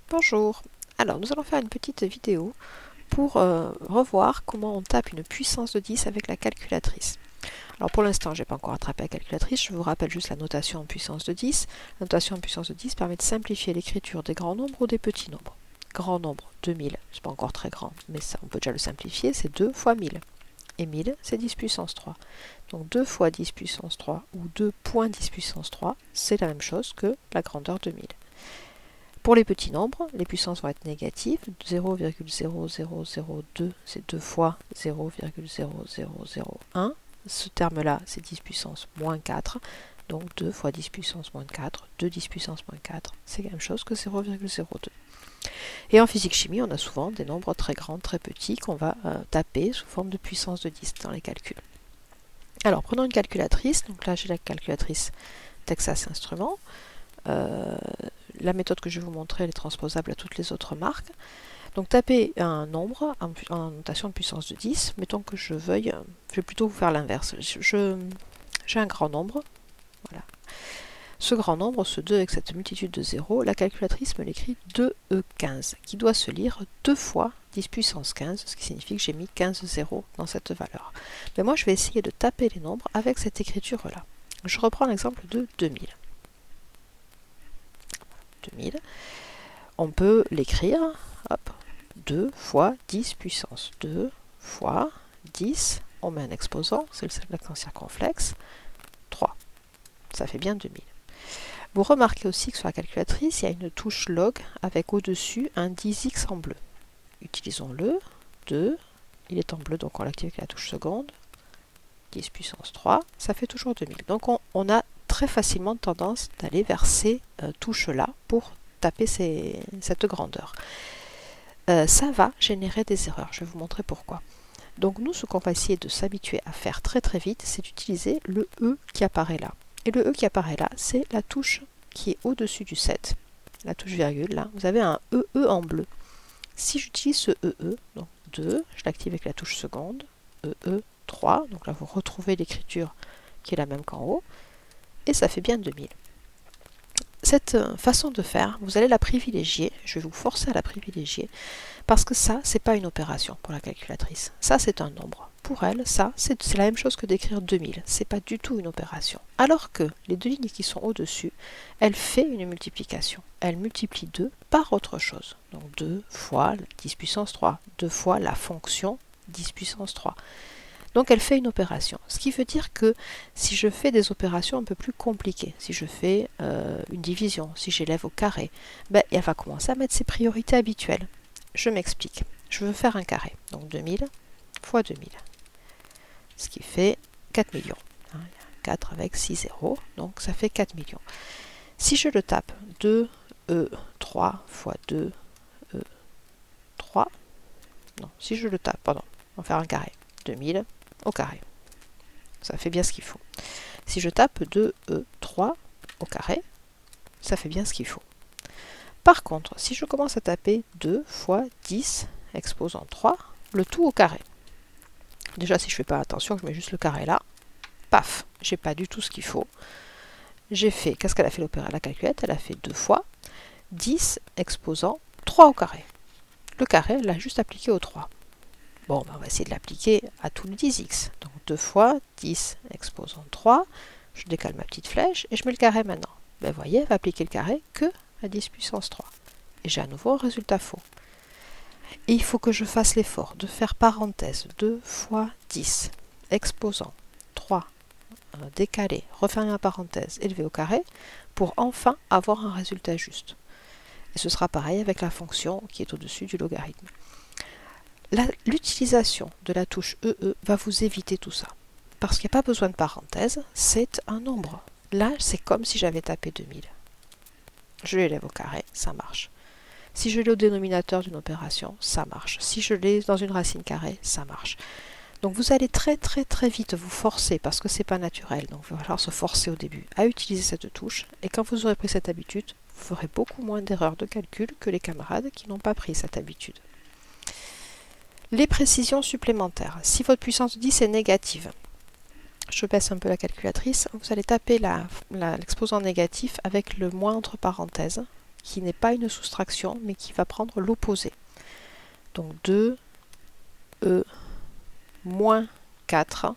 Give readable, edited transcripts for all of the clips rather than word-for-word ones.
Bonjour, alors nous allons faire une petite vidéo pour revoir comment on tape une puissance de 10 avec la calculatrice. Alors pour l'instant, je n'ai pas encore attrapé la calculatrice, je vous rappelle juste la notation en puissance de 10. La notation en puissance de 10 permet de simplifier l'écriture des grands nombres ou des petits nombres. Grand nombre, 2000, c'est pas encore très grand, mais ça on peut déjà le simplifier, c'est 2 fois 1000. Et 1000, c'est 10 puissance 3. Donc 2 fois 10 puissance 3 ou 2.10 puissance 3, c'est la même chose que la grandeur de 1000. Pour les petits nombres, les puissances vont être négatives. 0,0002, c'est 2 fois 0,0001. Ce terme-là, c'est 10 puissance moins 4. Donc 2 fois 10 puissance moins 4, 2 10 puissance moins 4, c'est la même chose que 0,02. Et en physique-chimie, on a souvent des nombres très grands, très petits, qu'on va taper sous forme de puissance de 10 dans les calculs. Alors, prenons une calculatrice. Donc là, j'ai la calculatrice Texas Instruments. La méthode que je vais vous montrer, elle est transposable à toutes les autres marques. Donc tapez un nombre en notation de puissance de 10. Mettons que je veuille, je vais plutôt vous faire l'inverse. J'ai un grand nombre. Voilà. Ce grand nombre, ce 2 avec cette multitude de 0, la calculatrice me l'écrit 2E15, qui doit se lire 2 fois 10 puissance 15, ce qui signifie que j'ai mis 15 zéros dans cette valeur. Mais moi, je vais essayer de taper les nombres avec cette écriture-là. Je reprends l'exemple de 2000. 2000. On peut l'écrire, hop, 2 fois 10 puissance 2 fois 10, on met un exposant, c'est l'accent circonflexe, 3. Ça fait bien 2000. Vous remarquez aussi que sur la calculatrice, il y a une touche log avec au-dessus un 10x en bleu. Utilisons-le, 2, il est en bleu, donc on l'active avec la touche seconde, 10 puissance 3, ça fait toujours 2000. Donc on a très facilement tendance d'aller vers ces touches-là pour taper cette grandeur. Ça va générer des erreurs, je vais vous montrer pourquoi. Donc nous, ce qu'on va essayer de s'habituer à faire très très vite, c'est d'utiliser le E qui apparaît là. Et le E qui apparaît là, c'est la touche qui est au-dessus du 7. La touche virgule, là, vous avez un EE en bleu. Si j'utilise ce EE, donc 2, je l'active avec la touche seconde, EE 3, donc là vous retrouvez l'écriture qui est la même qu'en haut, et ça fait bien 2000. Cette façon de faire, vous allez la privilégier, je vais vous forcer à la privilégier, parce que ça, c'est pas une opération pour la calculatrice. Ça, c'est un nombre. Pour elle, ça, c'est la même chose que d'écrire 2000. C'est pas du tout une opération. Alors que les deux lignes qui sont au-dessus, elle fait une multiplication. Elle multiplie 2 par autre chose. Donc 2 fois 10 puissance 3, 2 fois la fonction 10 puissance 3. Donc elle fait une opération. Ce qui veut dire que si je fais des opérations un peu plus compliquées, si je fais une division, si j'élève au carré, ben, elle va commencer à mettre ses priorités habituelles. Je m'explique. Je veux faire un carré. Donc 2000 fois 2000. Ce qui fait 4 millions. 4 avec 6 zéros. Donc ça fait 4 millions. Si je le tape 2E3 fois 2E3. Non, si je le tape, pardon, on va faire un carré. 2000 au carré. Ça fait bien ce qu'il faut. Si je tape 2E3 au carré, ça fait bien ce qu'il faut. Par contre, si je commence à taper 2 fois 10 exposant 3, le tout au carré. Déjà, si je ne fais pas attention, je mets juste le carré là, paf, j'ai pas du tout ce qu'il faut. J'ai fait, qu'est-ce qu'elle a fait la calculette? Elle a fait 2 fois 10 exposant 3 au carré. Le carré, elle l'a juste appliqué au 3. Bon, ben on va essayer de l'appliquer à tout le 10x. Donc 2 fois 10 exposant 3, je décale ma petite flèche et je mets le carré maintenant. Ben, vous voyez, elle va appliquer le carré que à 10 puissance 3. Et j'ai à nouveau un résultat faux. Et il faut que je fasse l'effort de faire parenthèse 2 fois 10 exposant 3 décalé, refermer ma parenthèse, élevé au carré, pour enfin avoir un résultat juste. Et ce sera pareil avec la fonction qui est au-dessus du logarithme. L'utilisation de la touche EE va vous éviter tout ça. Parce qu'il n'y a pas besoin de parenthèse, c'est un nombre. Là, c'est comme si j'avais tapé 2000. Je l'élève au carré, ça marche. Si je l'ai au dénominateur d'une opération, ça marche. Si je l'ai dans une racine carrée, ça marche. Donc vous allez très vite vous forcer, parce que c'est pas naturel, donc il va falloir se forcer au début à utiliser cette touche, et quand vous aurez pris cette habitude, vous ferez beaucoup moins d'erreurs de calcul que les camarades qui n'ont pas pris cette habitude. Les précisions supplémentaires. Si votre puissance de 10 est négative, je baisse un peu la calculatrice, vous allez taper l'exposant négatif avec le moins entre parenthèses, qui n'est pas une soustraction, mais qui va prendre l'opposé. Donc 2, E, moins 4.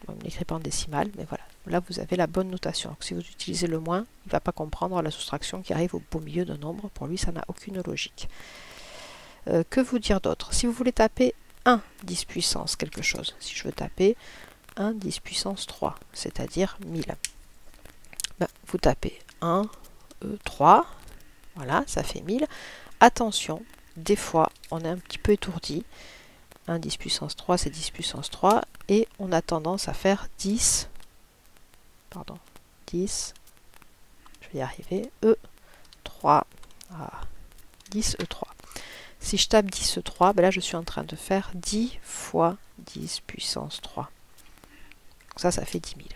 On ne l'écrit pas en décimale, mais voilà. Là, vous avez la bonne notation. Donc, si vous utilisez le moins, il ne va pas comprendre la soustraction qui arrive au beau milieu d'un nombre. Pour lui, ça n'a aucune logique. Que vous dire d'autre? Si vous voulez taper 1 10 puissance quelque chose, si je veux taper 1 10 puissance 3, c'est-à-dire 1000, ben, vous tapez 1, 3, voilà, ça fait 1000. Attention, des fois, on est un petit peu étourdi. 1 10 puissance 3, c'est 10 puissance 3, et on a tendance à faire 10, pardon, 10, je vais y arriver, E3, ah, 10 E3. Si je tape 10 E3, ben là je suis en train de faire 10 fois 10 puissance 3. Donc ça fait 10 000.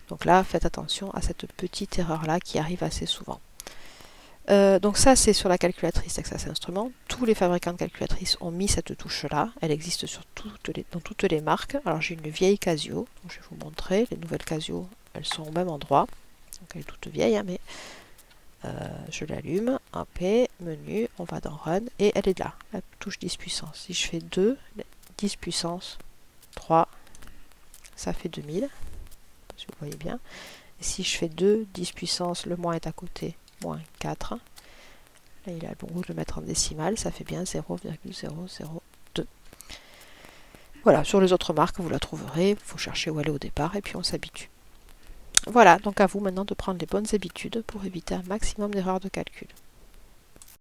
Donc là, faites attention à cette petite erreur-là qui arrive assez souvent. Donc ça, c'est sur la calculatrice Texas Instruments. Tous les fabricants de calculatrices ont mis cette touche-là. Elle existe dans toutes les marques. Alors j'ai une vieille Casio, donc je vais vous montrer. Les nouvelles Casio, elles sont au même endroit. Donc elle est toute vieille, hein, mais je l'allume. Hop, menu, on va dans Run, et elle est là, la touche 10 puissance. Si je fais 2, 10 puissance 3, ça fait 2000. Si vous voyez bien. Et si je fais 2, 10 puissance, le moins est à côté, moins 4. Là, il a le bon goût de le mettre en décimale, ça fait bien 0,002. Voilà, sur les autres marques, vous la trouverez, il faut chercher où elle est au départ, et puis on s'habitue. Voilà, donc à vous maintenant de prendre les bonnes habitudes pour éviter un maximum d'erreurs de calcul.